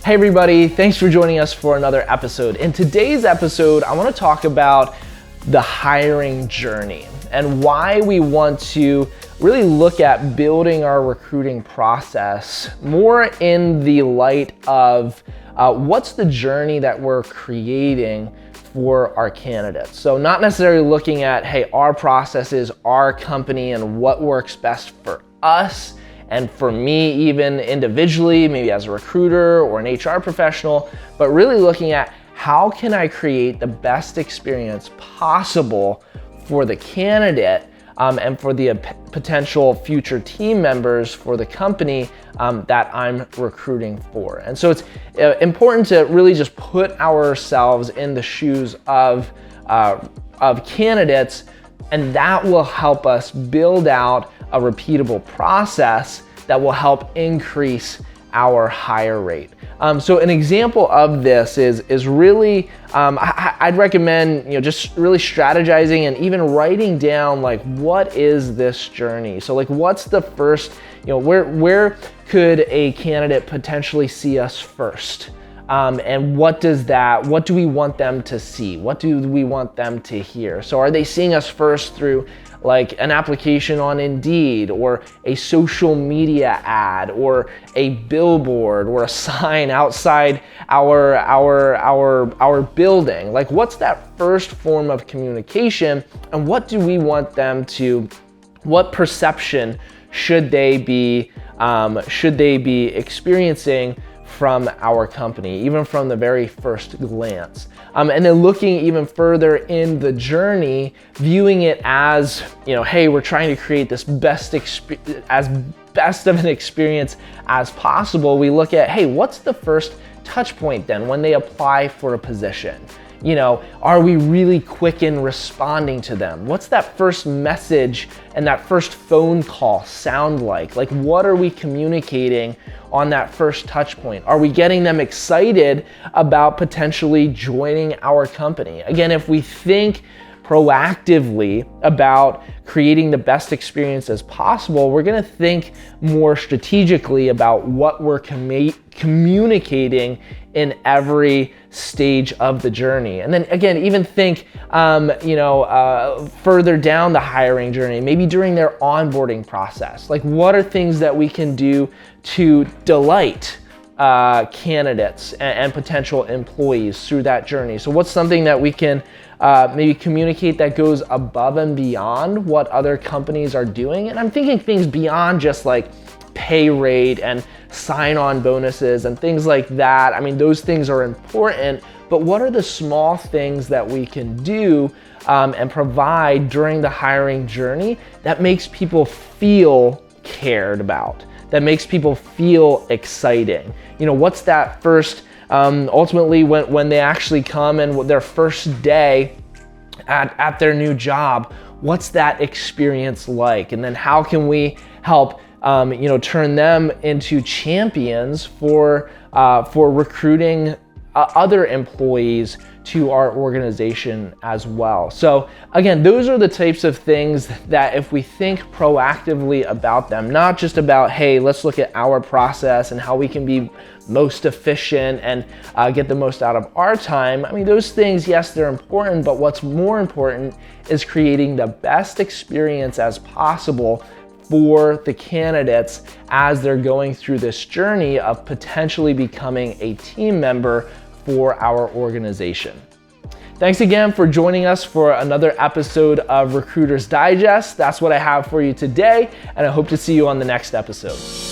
Hey everybody, thanks for joining us for another episode. In today's episode, I want to talk about the hiring journey and why we want to really look at building our recruiting process more in the light of what's the journey that we're creating for our candidates. So not necessarily looking at, hey, our processes, our company, and what works best for us and for me even individually, maybe as a recruiter or an HR professional, but really looking at how can I create the best experience possible for the candidate and for the potential future team members for the company that I'm recruiting for. And so it's important to really just put ourselves in the shoes of candidates, and that will help us build out a repeatable process that will help increase our hire rate. So an example of this is really, I'd recommend, just really strategizing and even writing down like, what is this journey? So like, what's the first, where could a candidate potentially see us first? And what do we want them to see? What do we want them to hear? So are they seeing us first through like an application on Indeed or a social media ad or a billboard or a sign outside our building? Like, what's that first form of communication, and what do we want them to, what perception should they be experiencing from our company, even from the very first glance? And then looking even further in the journey, viewing it as, hey, we're trying to create this best of an experience as possible. We look at, hey, what's the first touch point then when they apply for a position? Are we really quick in responding to them? What's that first message and that first phone call sound like? Like, what are we communicating on that first touch point? Are we getting them excited about potentially joining our company? Again, if we think proactively about creating the best experience as possible, we're gonna think more strategically about what we're communicating in every stage of the journey. And then again, even think, further down the hiring journey, maybe during their onboarding process. Like, what are things that we can do to delight candidates and potential employees through that journey? So what's something that we can maybe communicate that goes above and beyond what other companies are doing? And I'm thinking things beyond just like pay rate and sign-on bonuses and things like that. I mean, those things are important, but what are the small things that we can do and provide during the hiring journey that makes people feel cared about, that makes people feel exciting? What's that first, ultimately when they actually come and their first day at their new job, what's that experience like? And then how can we help turn them into champions for recruiting other employees to our organization as well? So again, those are the types of things that if we think proactively about them, not just about, hey, let's look at our process and how we can be most efficient and get the most out of our time. I mean, those things, yes, they're important, but what's more important is creating the best experience as possible for the candidates as they're going through this journey of potentially becoming a team member for our organization. Thanks again for joining us for another episode of Recruiter's Digest. That's what I have for you today, and I hope to see you on the next episode.